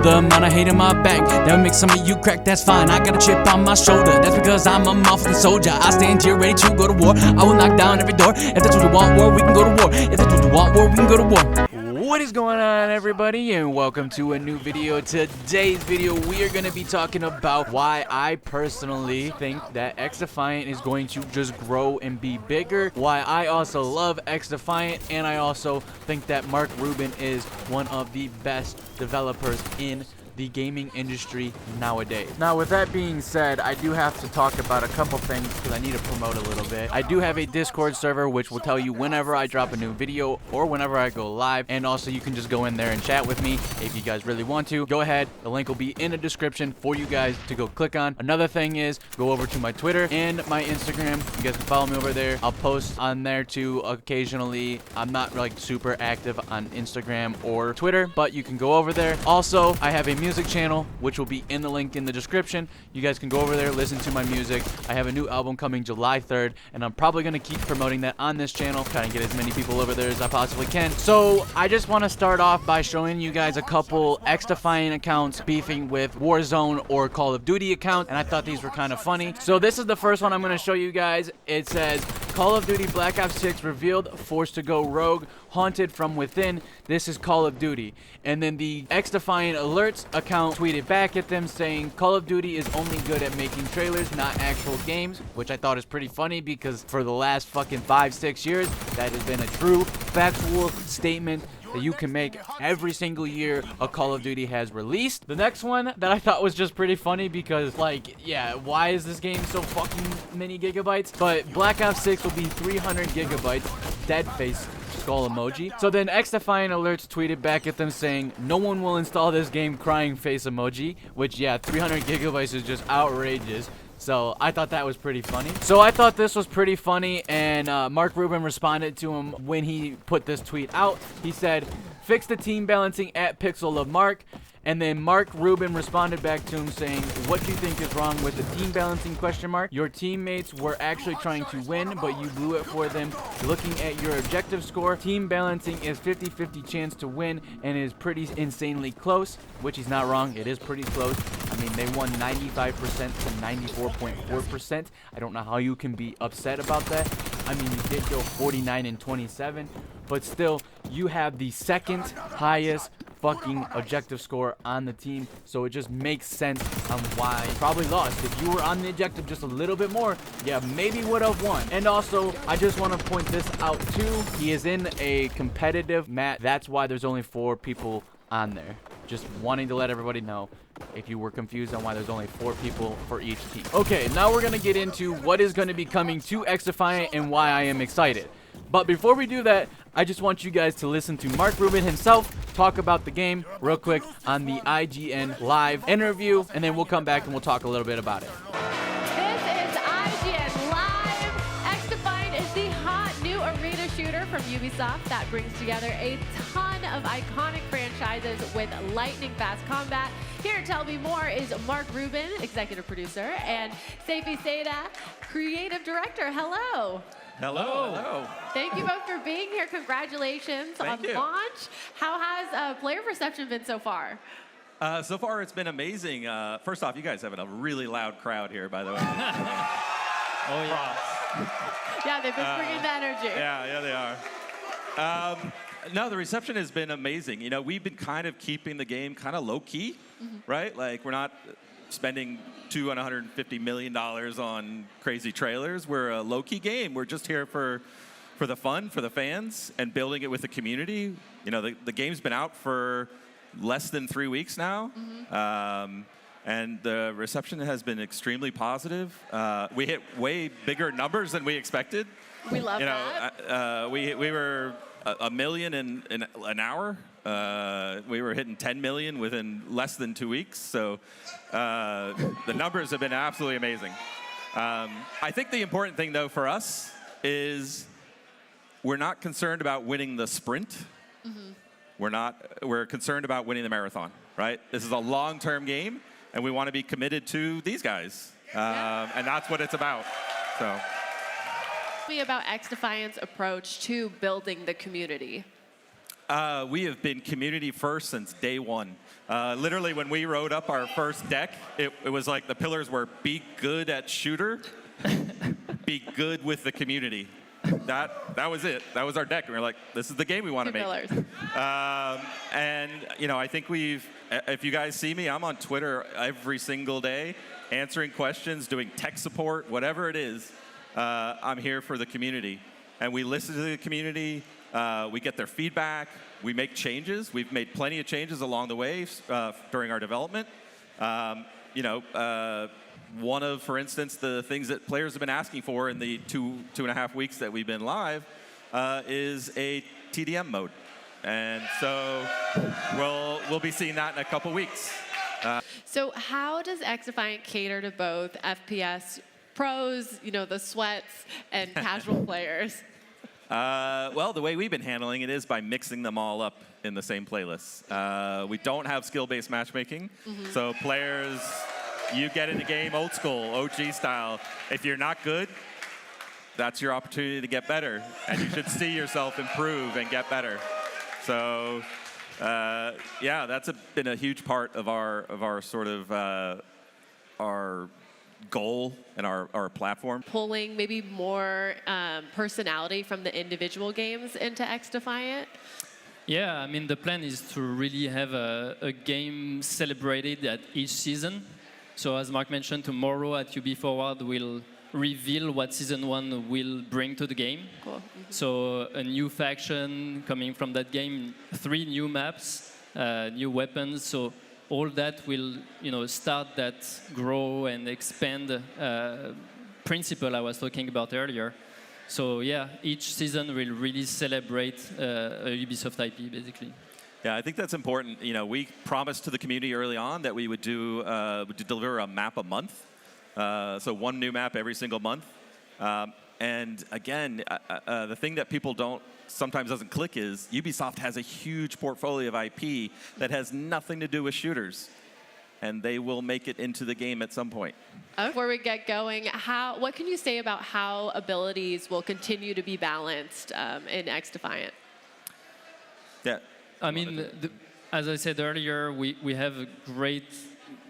the amount of hate in my back that would make some of you crack, that's fine. I got a chip on my shoulder, that's because I'm a motherfucking soldier. I stand here ready to go to war. I will knock down every door. If that's what you want, war, we can go to war. If that's what you want, war, we can go to war. What is going on, everybody, and welcome to a new video. Today's video, we are going to be talking about why I personally think that XDefiant is going to just grow and be bigger, why I also love XDefiant, and I also think that Mark Rubin is one of the best developers in the gaming industry nowadays. Now, with that being said, I do have to talk about a couple things because I need to promote a little bit. I do have a Discord server which will tell you whenever I drop a new video or whenever I go live, and also you can just go in there and chat with me if you guys really want to. Go ahead, the link will be in the description for you guys to go click on. Another thing is go over to my Twitter and my Instagram. You guys can follow me over there. I'll post on there too occasionally. I'm not like super active on Instagram or Twitter, but you can go over there. Also, I have a music channel which will be in the link in the description. You guys can go over there, listen to my music. I have a new album coming July 3rd, and I'm probably going to keep promoting that on this channel, trying to get as many people over there as I possibly can. So I just want to start off by showing you guys a couple XDefiant accounts beefing with Warzone or Call of Duty accounts, and I thought these were kind of funny. So this is the first one I'm going to show you guys. It says Call of Duty Black Ops 6 revealed, forced to go rogue, haunted from within. This is Call of Duty. And then the XDefiant Alerts account tweeted back at them saying Call of Duty is only good at making trailers, not actual games, which I thought is pretty funny because for the last fucking 5-6 years, that has been a true factual statement that you can make every single year a Call of Duty has released. The next one that I thought was just pretty funny because, like, yeah, why is this game so fucking many gigabytes? But Black Ops 6 will be 300 gigabytes, dead face skull emoji. So then XDefiant Alerts tweeted back at them saying, no one will install this game, crying face emoji, which, yeah, 300 gigabytes is just outrageous. So I thought that was pretty funny. So I thought this was pretty funny, and Mark Rubin responded to him when he put this tweet out. He said, fix the team balancing at Pixel of Mark. And then Mark Rubin responded back to him saying, what do you think is wrong with the team balancing question mark? Your teammates were actually trying to win, but you blew it for them. Looking at your objective score, team balancing is 50-50 chance to win and is pretty insanely close, which he's not wrong. It is pretty close. I mean, they won 95% to 94.4%. I don't know how you can be upset about that. I mean, you did go 49 and 27, but still, you have the second highest fucking objective score on the team, so it just makes sense on why you probably lost. If you were on the objective just a little bit more, yeah, maybe would have won. And also, I just want to point this out too. He is in a competitive match. That's why there's only 4 people on there. Just wanting to let everybody know if you were confused on why there's only 4 people for each team. Okay, now we're gonna get into what is going to be coming to XDefiant and why I am excited. But before we do that, I just want you guys to listen to Mark Rubin himself talk about the game real quick on the IGN live interview, and then we'll come back and we'll talk a little bit about it. This is IGN Live. XDefiant is the hot new arena shooter from Ubisoft that brings together a ton of iconic franchises with lightning-fast combat. Here to tell me more is Mark Rubin, executive producer, and Seifi Seda, creative director. Hello. Hello. Hello. Thank you both for being here. Congratulations on the launch. How has player reception been so far? So far, it's been amazing. First off, you guys have a really loud crowd here, by the way. Oh, yeah. Yeah, they've been bringing the energy. Yeah, they are. No, the reception has been amazing. You know, we've been kind of keeping the game kind of low-key, right? Like, we're not spending $250 million on crazy trailers. We're a low-key game. We're just here for the fun, for the fans, and building it with the community. You know, the game's been out for less than 3 weeks now, and the reception has been extremely positive. We hit way bigger numbers than we expected. We love that. We were 1 million in an hour. We were hitting 10 million within less than 2 weeks. So the numbers have been absolutely amazing. I think the important thing, though, for us is we're not concerned about winning the sprint. We're concerned about winning the marathon, right? This is a long-term game, and we want to be committed to these guys. And that's what it's about. So. Tell me about XDefiant's approach to building the community. We have been community first since day one. Literally, when we wrote up our first deck, it was like the pillars were be good at shooter, be good with the community. That was it. That was our deck. And we were like, this is the game we want to make. Pillars. And, I think if you guys see me, I'm on Twitter every single day, answering questions, doing tech support, whatever it is. I'm here for the community. And we listen to the community. We get their feedback. We make changes. We've made plenty of changes along the way during our development. One of, for instance, the things that players have been asking for in the two and a half weeks that we've been live is a TDM mode. And so we'll be seeing that in a couple weeks. So how does XDefiant cater to both FPS pros, the sweats, and casual players? Well, the way we've been handling it is by mixing them all up in the same playlist. We don't have skill-based matchmaking, so players, you get in the game old school, OG style. If you're not good, that's your opportunity to get better, and you should see yourself improve and get better. So, yeah, that's been a huge part of our sort of our goal and our platform. Pulling maybe more personality from the individual games into XDefiant? Yeah, I mean, the plan is to really have a game celebrated at each season. So as Mark mentioned, tomorrow at UB Forward, we'll reveal what Season 1 will bring to the game. Cool. So a new faction coming from that game, 3 new maps, new weapons. So all that will, start that grow and expand principle I was talking about earlier. So yeah, each season will really celebrate a Ubisoft IP, basically. Yeah, I think that's important. We promised to the community early on that we would deliver a map a month. So 1 new map every single month. And again, the thing that people sometimes doesn't click is Ubisoft has a huge portfolio of IP that has nothing to do with shooters. And they will make it into the game at some point. Before we get going, what can you say about how abilities will continue to be balanced in XDefiant? Yeah. I mean, as I said earlier, we have a great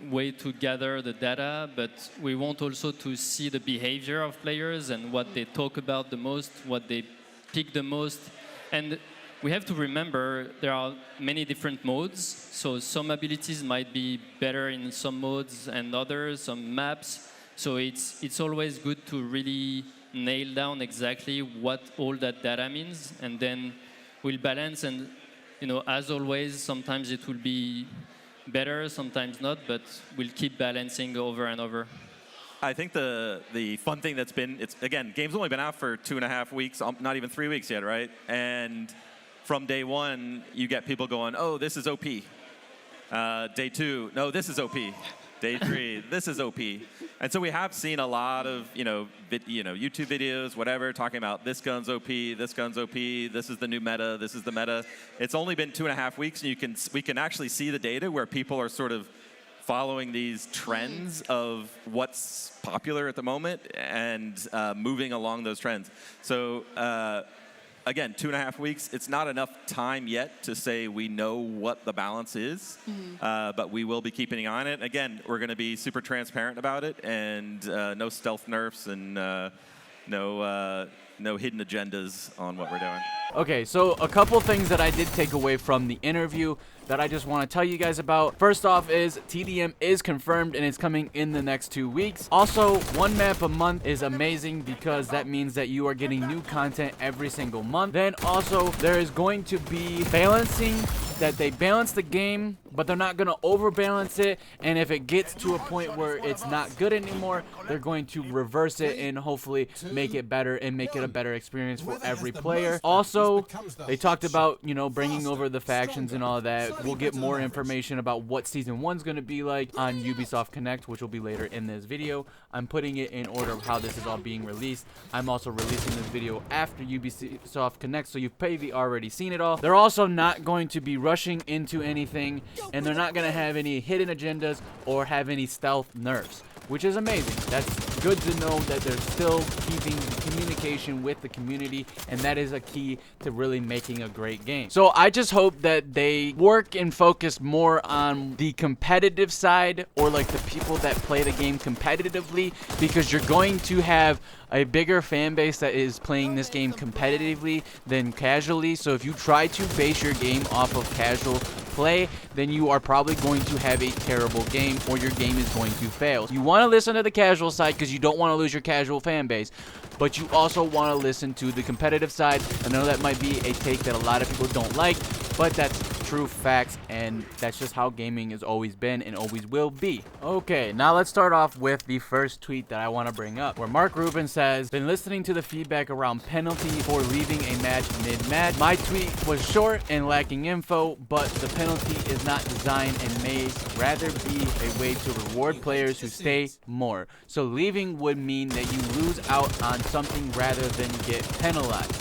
way to gather the data, but we want also to see the behavior of players and what they talk about the most, what they pick the most. And we have to remember there are many different modes, so some abilities might be better in some modes and others, some maps. So it's always good to really nail down exactly what all that data means, and then we'll balance. And as always, sometimes it will be better, sometimes not, but we'll keep balancing over and over. I think the fun thing that's been, game's only been out for 2.5 weeks, not even 3 weeks yet, right? And from day one, you get people going, oh, this is OP. Day 2, no, this is OP. Day 3, this is OP. And so we have seen a lot of, YouTube videos, whatever, talking about this gun's OP, this gun's OP, this is the new meta, this is the meta. It's only been 2.5 weeks, and we can actually see the data where people are sort of following these trends of what's popular at the moment and moving along those trends. So again, 2.5 weeks, it's not enough time yet to say we know what the balance is, but we will be keeping an eye on it. Again, we're going to be super transparent about it, and no stealth nerfs and no hidden agendas on what we're doing. Okay, so a couple things that I did take away from the interview that I just want to tell you guys about. First off is TDM is confirmed and it's coming in the next 2 weeks. Also, 1 map a month is amazing because that means that you are getting new content every single month. Then also, there is going to be balancing, that they balance the game, but they're not going to overbalance it. And if it gets to a point where it's not good anymore, they're going to reverse it and hopefully make it better and make it a better experience for every player. Also, they talked about, bringing over the factions and all of that. We'll get more information about what Season 1's going to be like on Ubisoft Connect, which will be later in this video. I'm putting it in order of how this is all being released. I'm also releasing this video after Ubisoft Connect, so you've probably already seen it all. They're also not going to be rushing into anything, and they're not going to have any hidden agendas or have any stealth nerfs, which is amazing. That's good to know that they're still keeping the communication with the community, and that is a key to really making a great game. So I just hope that they work and focus more on the competitive side, or like the people that play the game competitively, because you're going to have a bigger fan base that is playing this game competitively than casually. So if you try to base your game off of casual play, then you are probably going to have a terrible game, or your game is going to fail. You want to listen to the casual side because you don't want to lose your casual fan base, but you also want to listen to the competitive side. I know that might be a take that a lot of people don't like, but that's true facts, and that's just how gaming has always been and always will be. Okay, now let's start off with the first tweet that I want to bring up, where Mark Rubin says, been listening to the feedback around penalty for leaving a match mid-match. My tweet was short and lacking info, but the penalty is not designed and may rather be a way to reward players who stay more. So leaving would mean that you lose out on something rather than get penalized.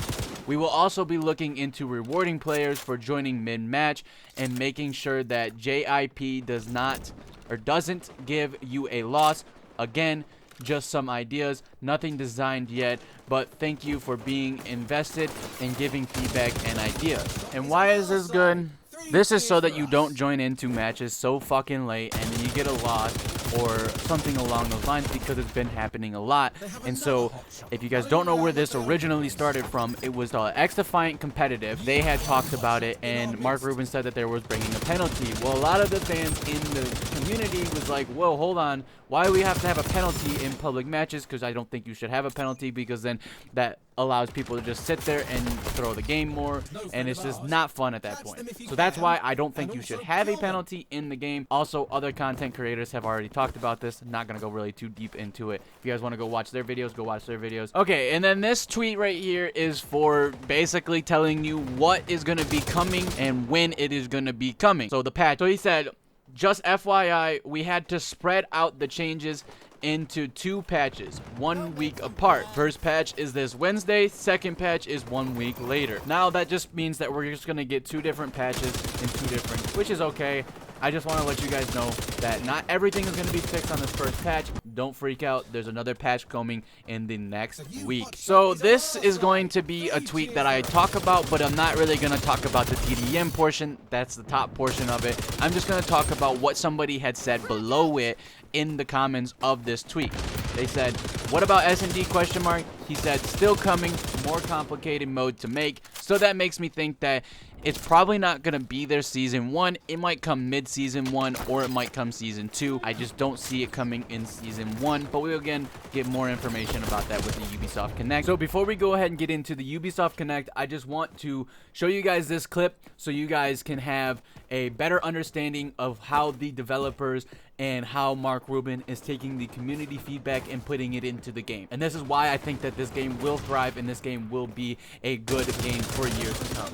We will also be looking into rewarding players for joining mid-match and making sure that JIP doesn't give you a loss. Again, just some ideas, nothing designed yet, but thank you for being invested and giving feedback and ideas. And why is this good? This is so that you don't join into matches so fucking late and then you get a loss or something along those lines, because it's been happening a lot. And so if you guys don't know where this originally started from, it was XDefiant Competitive. They had talked about it, and Mark Rubin said that there was bringing a penalty. Well, a lot of the fans in the community was like, whoa, hold on, why do we have to have a penalty in public matches? Because I don't think you should have a penalty, because then that allows people to just sit there and throw the game more, and it's just not fun at that point. So that's why I don't think you should have a penalty in the game. Also, other content creators have already talked about this. I'm not gonna go really too deep into it. If you guys want to go watch their videos, go watch their videos. Okay, and then this tweet right here is for basically telling you what is gonna be coming and when it is gonna be coming. So the patch. So he said, just FYI, we had to spread out the changes into 2 patches, 1 week apart. First patch is this Wednesday, second patch is 1 week later. Now that just means that we're just gonna get 2 different patches in 2 different, which is okay. I just want to let you guys know that not everything is going to be fixed on this first patch. Don't freak out. There's another patch coming in the next week. So this is going to be a tweet that I talk about, but I'm not really going to talk about the TDM portion. That's the top portion of it. I'm just going to talk about what somebody had said below it in the comments of this tweet. They said, what about S&D question mark? He said, still coming, more complicated mode to make. So that makes me think that it's probably not going to be there season 1. It might come mid-season 1, or it might come season 2. I just don't see it coming in season 1, but we'll again get more information about that with the Ubisoft Connect. So before we go ahead and get into the Ubisoft Connect, I just want to show you guys this clip so you guys can have a better understanding of how the developers and how Mark Rubin is taking the community feedback and putting it into the game. And this is why I think that this game will thrive and this game will be a good game for years to come.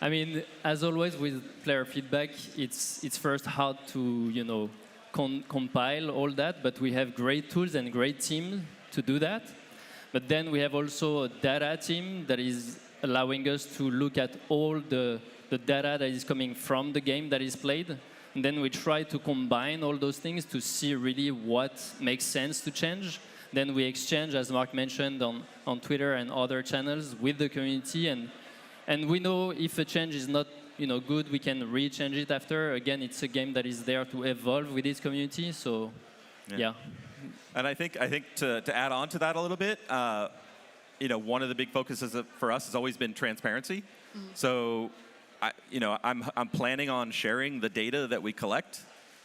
I mean, as always with player feedback, it's first hard to, compile all that, but we have great tools and great teams to do that. But then we have also a data team that is allowing us to look at all the data that is coming from the game that is played. And then we try to combine all those things to see really what makes sense to change. Then we exchange, as Mark mentioned, on Twitter and other channels with the community. And we know if a change is not good, we can re-change it after. Again, it's a game that is there to evolve with its community. So, yeah. And I think to add on to that a little bit, one of the big focuses for us has always been transparency. Mm-hmm. So, I'm planning on sharing the data that we collect,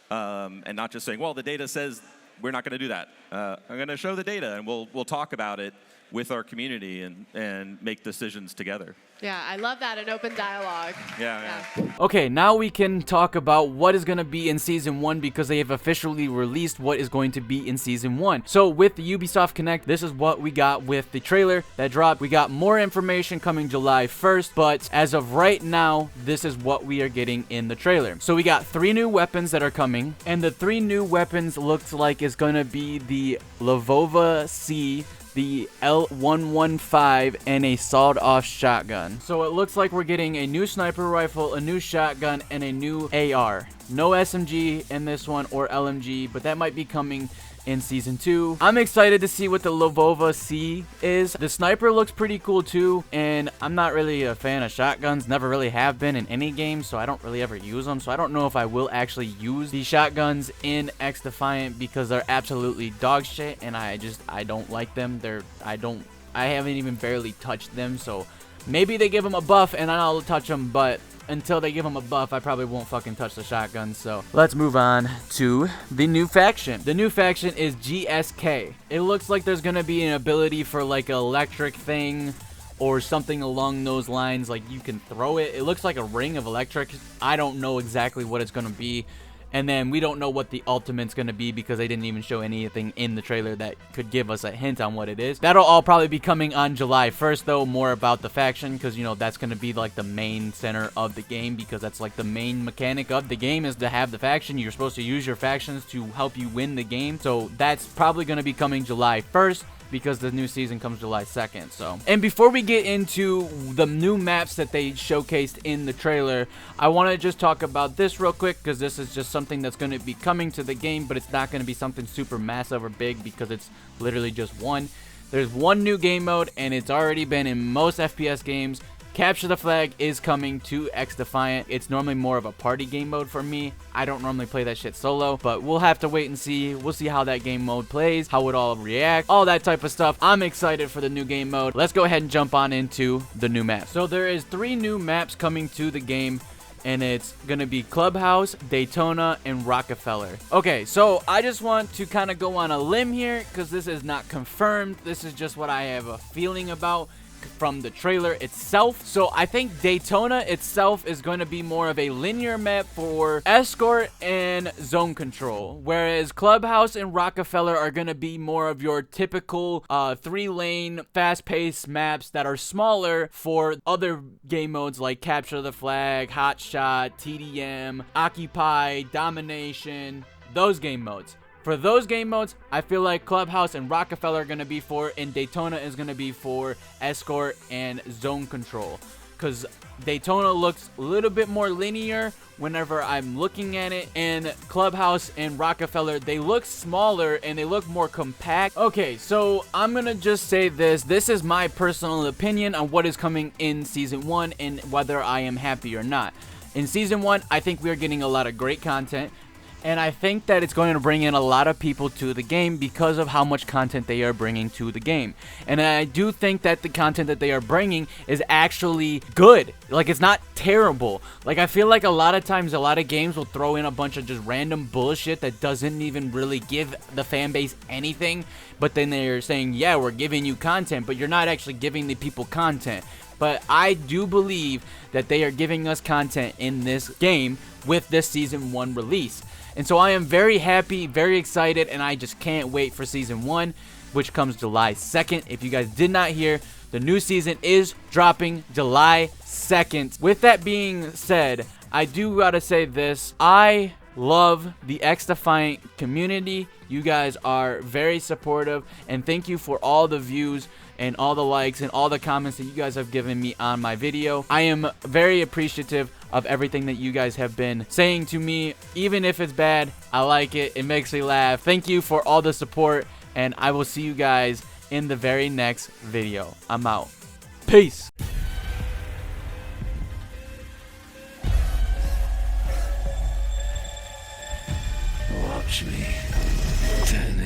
and not just saying, well, the data says we're not going to do that. I'm going to show the data, and we'll talk about it with our community and make decisions together. Yeah, I love that, an open dialogue. Yeah. Okay, now we can talk about what is going to be in Season 1 because they have officially released what is going to be in Season 1. So with the Ubisoft Connect, this is what we got with the trailer that dropped. We got more information coming July 1st, but as of right now, this is what we are getting in the trailer. So we got 3 new weapons that are coming, and the 3 new weapons looks like it's going to be the Lvova C, the L115, and a sawed-off shotgun. So it looks like we're getting a new sniper rifle, a new shotgun, and a new AR. No SMG in this one or LMG, but that might be coming in Season 2. I'm excited to see what the Lovova C is. The sniper looks pretty cool too, and I'm not really a fan of shotguns, never really have been in any game, so I don't really ever use them. So I don't know if I will actually use these shotguns in XDefiant because they're absolutely dog shit, and I don't like them. I haven't even barely touched them, so maybe they give them a buff and I'll touch them, but until they give them a buff, I probably won't fucking touch the shotgun. So let's move on to the new faction. The new faction is GSK. It looks like there's gonna be an ability for like an electric thing or something along those lines. Like you can throw it. It looks like a ring of electric. I don't know exactly what it's gonna be. And then we don't know what the ultimate's going to be because they didn't even show anything in the trailer that could give us a hint on what it is. That'll all probably be coming on July 1st, though, more about the faction because, you know, that's going to be like the main center of the game because that's like the main mechanic of the game is to have the faction. You're supposed to use your factions to help you win the game. So that's probably going to be coming July 1st. Because the new season comes July 2nd. So, and before we get into the new maps that they showcased in the trailer, I want to just talk about this real quick because this is just something that's going to be coming to the game, but it's not going to be something super massive or big because it's literally just one. There's one new game mode, and it's already been in most FPS games. Capture the Flag is coming to XDefiant. It's normally more of a party game mode for me. I don't normally play that shit solo, but we'll have to wait and see. We'll see how that game mode plays, how it all reacts, all that type of stuff. I'm excited for the new game mode. Let's go ahead and jump on into the new map. So there is 3 new maps coming to the game, and it's gonna be Clubhouse, Daytona, and Rockefeller. Okay, so I just want to kind of go on a limb here because this is not confirmed. This is just what I have a feeling about from the trailer itself. So I think Daytona itself is going to be more of a linear map for escort and zone control, whereas Clubhouse and Rockefeller are going to be more of your typical 3-lane fast-paced maps that are smaller for other game modes like Capture the Flag, Hot Shot, TDM, Occupy, Domination, those game modes. For those game modes, I feel like Clubhouse and Rockefeller are going to be for, and Daytona is going to be for escort and zone control. Because Daytona looks a little bit more linear whenever I'm looking at it, and Clubhouse and Rockefeller, they look smaller and they look more compact. Okay, so I'm going to just say this. This is my personal opinion on what is coming in Season 1 and whether I am happy or not. In Season 1, I think we are getting a lot of great content. And I think that it's going to bring in a lot of people to the game because of how much content they are bringing to the game. And I do think that the content that they are bringing is actually good. Like, it's not terrible. Like, I feel like a lot of times, a lot of games will throw in a bunch of just random bullshit that doesn't even really give the fan base anything. But then they're saying, yeah, we're giving you content, but you're not actually giving the people content. But I do believe that they are giving us content in this game with this Season 1 release. And so I am very happy, very excited, and I just can't wait for Season 1, which comes July 2nd. If you guys did not hear, the new season is dropping July 2nd. With that being said, I do gotta say this. I love the XDefiant community. You guys are very supportive, and thank you for all the views and all the likes and all the comments that you guys have given me on my video. I am very appreciative of everything that you guys have been saying to me. Even if it's bad, I like it. It makes me laugh. Thank you for all the support, and I will see you guys in the very next video. I'm out. Peace. Watch me. 10,